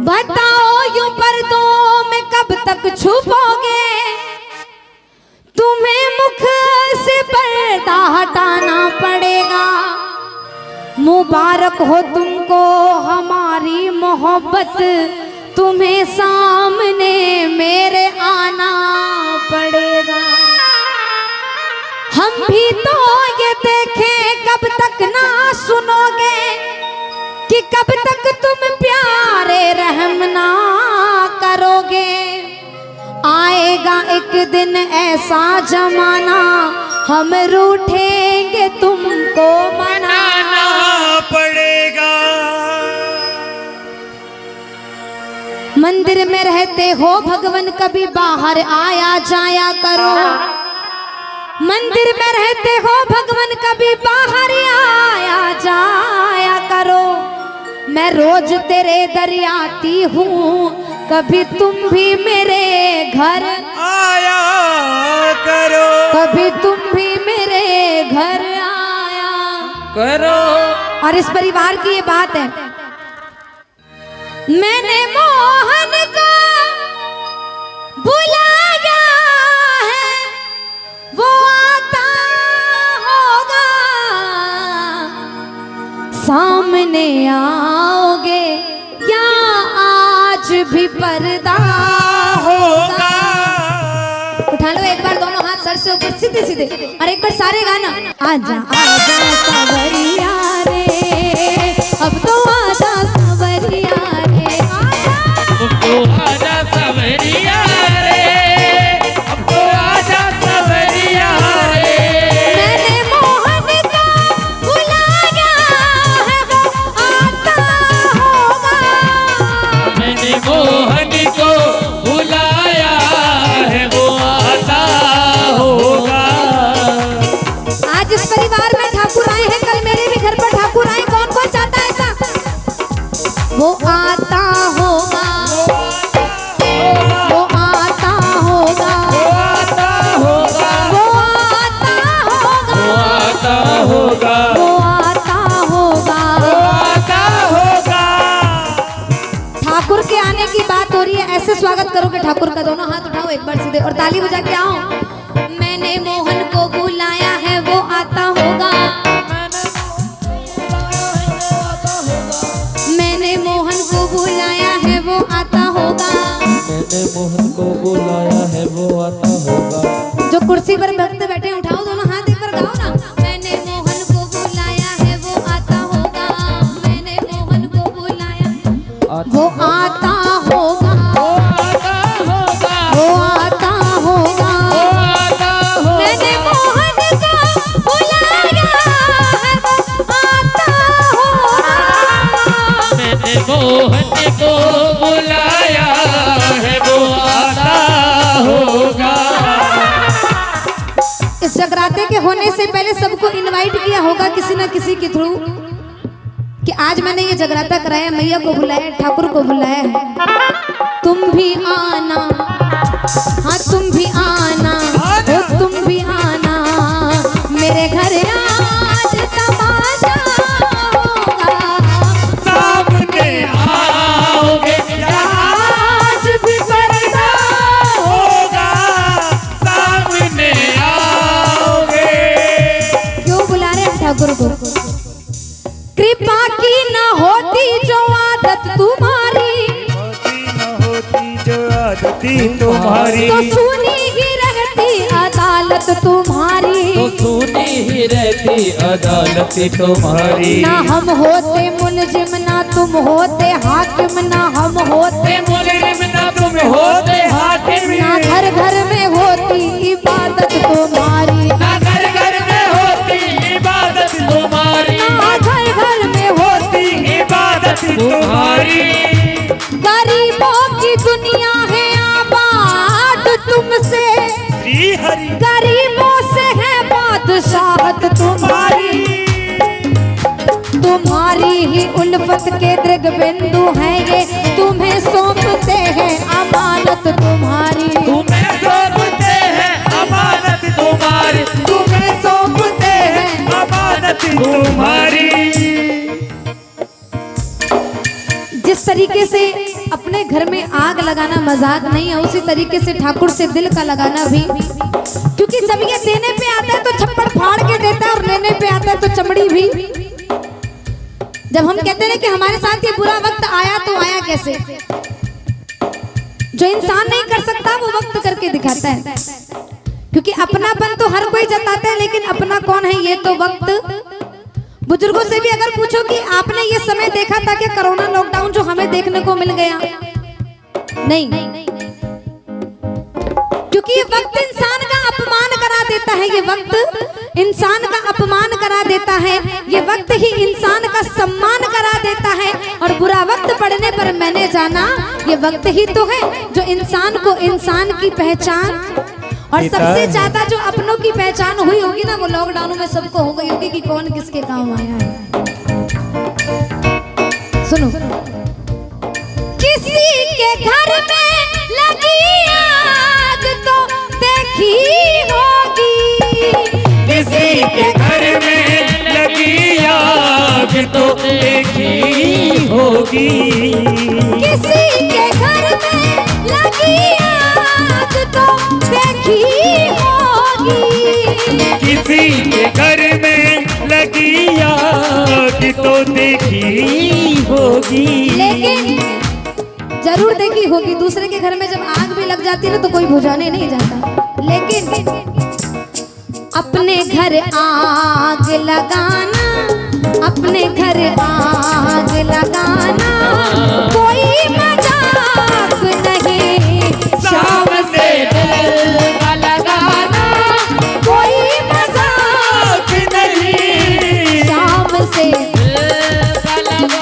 बताओ यूं पर्दों में कब तक छुपोगे, तुम्हें मुख से पर्दा हटाना पड़ेगा। मुबारक हो तुमको हमारी मोहब्बत, तुम्हें सामने मेरे आना पड़ेगा। हम भी तो ये देखें कब तक ना सुनोगे, कि कब तक तुम प्यारे रहम ना करोगे। आएगा एक दिन ऐसा जमाना, हम रूठेंगे तुमको मनाना पड़ेगा। मंदिर में रहते हो भगवान, कभी बाहर आया जाया करो। मंदिर में रहते हो भगवान, कभी बाहर आया जाया करो। मैं रोज तेरे दर आती हूँ, कभी तुम भी मेरे घर आया करो। कभी तुम भी मेरे घर आया करो। और इस परिवार की ये बात है, मैंने मोहन को बुलाया है, वो आता होगा। सामने आओगे या आज भी पर्दा होगा। उठा लो एक बार दोनों हाथ सर से ऊपर सीधे सीधे, और एक बार सारे गाना। आजा आजा सवरिया रे, अब तो आजा सवरिया रे, आजा सवरिया रे, अब तो आजा सवरिया रे। मैंने मोहन को बुलाया है, वो आता होगा। मैंने मोहन को बुलाया है, वो आता होगा। आज इस परिवार में ठाकुर आए हैं, कल मेरे भी घर पर ठाकुर आए। कौन कौन चाहता है ऐसा? वो आता होगा, वो आता होगा, वो आता होगा, वो आता होगा, वो आता होगा, वो आता होगा, वो आता होगा। ठाकुर के आने की बात हो रही है, ऐसे स्वागत करोगे ठाकुर का। दोनों हाथ उठाओ एक बार सीधे और ताली बजा के आओ। मैंने मोहन को बुलाया है, वो आता होगा। मैंने मोहन को बुलाया है, वो आता होगा। मैंने मोहन को बुलाया है, वो आता होगा। जो कुर्सी पर भक्त बैठे उठाओ दोनों हाथ, एक बार गाओ ना। मैंने मोहन को बुलाया है, वो आता होगा। मैंने मोहन को बुलाया, वो आता होगा, वो आता होगा। मैंने मोहन को बुलाया है, वो आता होगा। मैंने मोहन को बुलाया है, वो आता होगा। इस जगराते के होने से पहले सबको इनवाइट किया होगा किसी न किसी के थ्रू, कि आज मैंने ये जगराता कराया, मैया को बुलाया, ठाकुर को बुलाया है, तुम भी आना। हाँ तुम भी आना, हो तुम भी आना मेरे घर, आज तमाशा होगा। सामने आओगे या आज भी पर्दा होगा, सामने आओगे। क्यों बुला रहे हैं ठाकुर को? कृपा की न होती जो आदत तुम्हारी, होती जो आदती तुम्हारी, तो सुनी ही रहती अदालत तुम्हारी। तो सुनी ही रहती अदालत तुम्हारी। ना हम होते मुलजिम, ना तुम होते हाकिम, ना हम होते मुजरिम, ना तुम होते हाकिम, ना घर घर में होती इबादत तुम्हारी, ना घर घर में होती इबादत तुम्हारी, ना घर घर में होती इबादत तुम्हारी। गरीबों की दुनिया है आबाद तुमसे, श्री हरि गरीबों से है बादशाहत तुम्हारी। तुम्हारी ही उल्फत के दृग बिंदु है ये, तुम्हें सौंपते हैं अमानत तुम्हारी। तुम्हें सौंपते हैं अमानत तुम्हारी, तुम्हें सौंपते हैं अमानत तुम्हारी। तरीके से अपने घर में आग लगाना मजाक नहीं है, उसी तरीके से ठाकुर से दिल का लगाना भी। क्योंकि जब ये देने पे आता है तो छप्पड़ फाड़ के देता है और लेने पे आता है तो चमड़ी भी। जब हम कहते हैं कि हमारे साथ ये बुरा वक्त आया तो आया कैसे, जो इंसान नहीं कर सकता वो वक्त करके दिखाता है। क्योंकि अपनापन तो हर कोई जताता है, लेकिन अपना कौन है ये तो वक्त। बुजुर्गों से भी अगर पूछो कि आपने ये समय देखा था कि कोरोना लॉकडाउन जो हमें देखने को मिल गया, नहीं, क्योंकि ये वक्त इंसान का अपमान करा देता है। ये वक्त इंसान का अपमान करा देता है, ये वक्त ही इंसान का सम्मान करा देता है। और बुरा वक्त पड़ने पर मैंने जाना ये वक्त ही तो है जो इंसान को इंसान की पहचान, और सबसे ज्यादा जो अपनों की पहचान हुई होगी ना वो लॉकडाउन में सबको हो गई होगी कि कौन किसके काम आया है। सुनो, किसी के घर में लगी आग तो देखी होगी, किसी के घर में लगी आग तो देखी होगी, किसी के घर में लगी आग तो देखी होगी, किसी के घर में लगी आग तो देखी होगी। लेकिन जरूर देखी होगी, दूसरे के घर में जब आग भी लग जाती है ना तो कोई बुझाने नहीं जाता। लेकिन अपने घर आग लगाना, अपने घर आग लगाना कोई मजाक नहीं। शाम से दिल का लगाना कोई मजाक नहीं, शाम से। दिल का लगाना।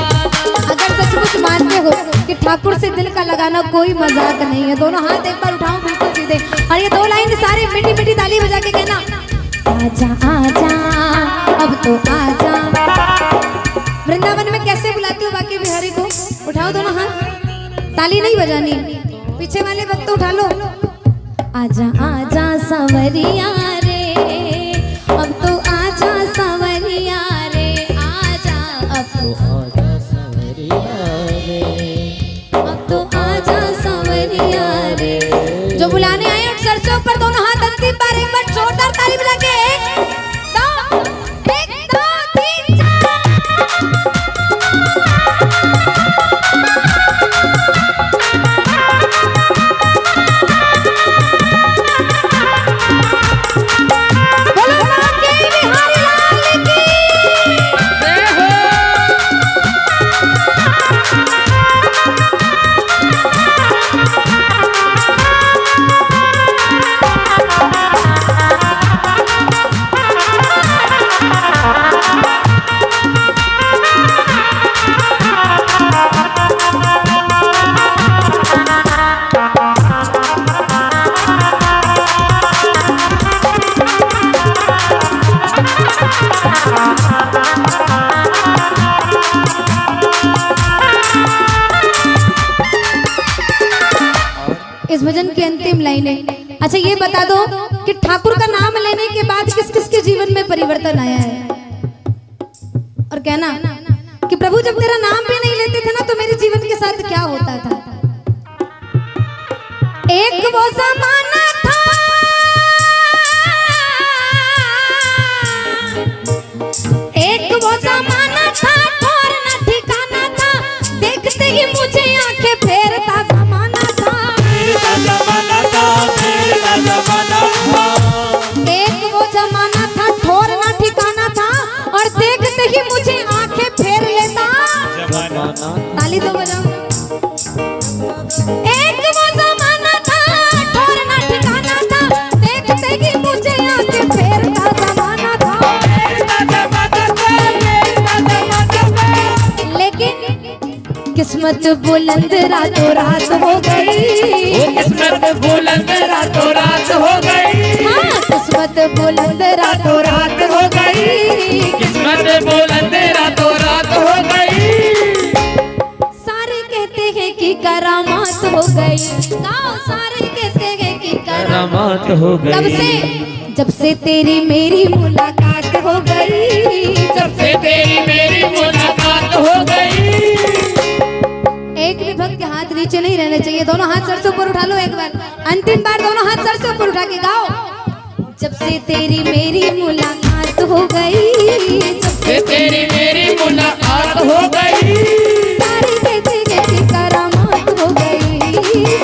अगर सचमुच मानते हो कि ठाकुर से दिल का लगाना कोई मजाक नहीं है, दोनों हाथ एक बार उठाओ बिल्कुल सीधे, और ये दो लाइन सारे मीठी मीठी ताली बजा के कहना, आजा आजा अब तो आजा। वृंदावन में कैसे बुलाते हो बाकी बिहारी को? उठाओ दोनों हाथ, ताली नहीं बजानी, पीछे वाले वक्त उठा लो। आजा आजा सवरिया रे, अब तो आजा सवरिया रे, आजा अब तो आजा सवरिया रे, अब तो आजा सवरिया रे। जो बुलाने आए उठ सर से ऊपर दोनों हाथ अंतिम बार एक बार जोरदार ताली बजा के, एक दो तीन चार। बोलो मां के बिहारी लाल की। इस भजन की अंतिम लाइनें। अच्छा ये बता दो कि ठाकुर का नाम लेने के बाद किस किस के जीवन में परिवर्तन आया है? और कहना कि प्रभु जब तेरा नाम भी नहीं लेते थे ना तो मेरे जीवन के साथ क्या होता था। एक वो जमाना था, एक वो जमाना था, ठौर न ठिकाना था, देखते ही मुझे आंखें फेरता जमाना था। जमाना था, मेरा जमाना था। एक वो जमाना था, ठौर ना ठिकाना था, और देखते ही मुझे आंखें फेर लेता। जमाना ताली दो बजाओ। एक वो जमाना था, ठौर ना ठिकाना था, देखते ही मुझे आंखें फेरता जमाना था। मेरा जमाना था, मेरा जमाना था। लेकिन किस्मत बुलंद रातों रात हो गई। वो किस्मत बुलंद रातों रात हो गई। हाँ, किस्मत बुलंद रातों रात हो गई। किस्मत बुलंद रातों रात हो गई। सारे कहते हैं कि करामात हो गई। गाओ, सारे कहते हैं कि करामात हो गई। जब से तेरी मेरी मुलाकात हो गई। जब से तेरी मेरी मुलाकात हो गई। हाथ नीचे नहीं रहने चाहिए, दोनों हाथ सर से ऊपर उठा लो एक बार, अंतिम बार दोनों हाथ सर से ऊपर उठा के गाओ। जब से तेरी मेरी मुलाकात हो गई, जब से तेरी मेरी मुलाकात हो गई, सारे कहते कहते करामात हो गई,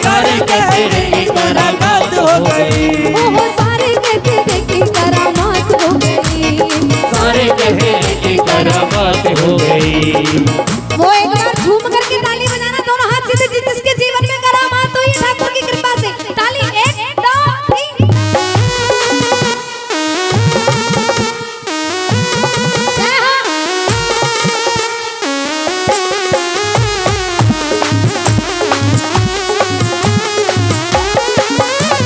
सारे कहते की करामात हो गई, ओहो सारे कहते कहते करामात हो गई, सारे कहते की करामात हो गई। वो एक बार झूम करके ताली बजाना, दोनों हाथ सीधे, जिसके जीवन में करामात हुई ठाकुर की कृपा से, ताली 1 2 3। जय हो।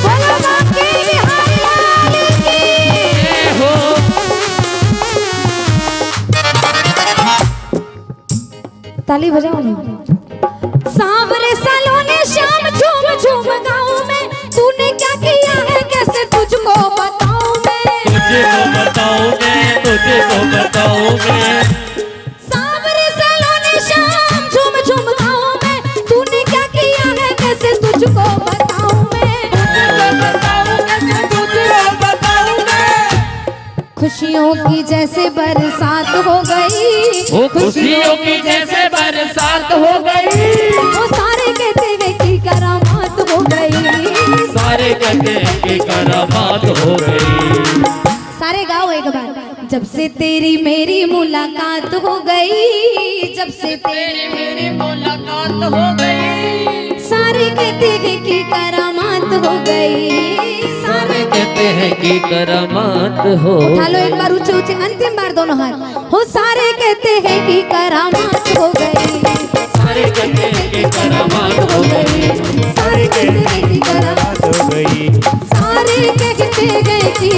बोलो बांके बिहारी लाल की। जय हो। ताली बजाओ ना। सांवरे सालों ने शाम झूम झूम गाऊं मैं, तूने क्या किया है कैसे तुझको बताऊं मैं, तुझे को बताऊं मैं, तुझे को बताऊं मैं, सांवरे सालों ने शाम झूम झूम गाऊं मैं, तूने क्या किया है कैसे तुझको बताऊं मैं, तुझे को बताऊं मैं। खुशियों की जैसे बरसात हो गई, वो खुशियों की जैसे बरसात हो गई, वो सारे कहते हैं कि करामात हो गई, सारे कहते की करामात हो गई। सारे गाओ एक बार। जब से तेरी मेरी मुलाकात हो गई, जब से तेरी मेरी मुलाकात हो गई, सारे कहते हैं कि करामात हो गई, सारे कहते हैं कि करामात हो। उठा लो एक बार ऊंचे ऊंचे, अंतिम बार दोनों हाथ, हो सारे कहते हैं कि करामात हो गई, सारे कहते हैं कि करामात हो गई, सारे कहते हैं कि करामात हो गई, सारे कहते हैं कि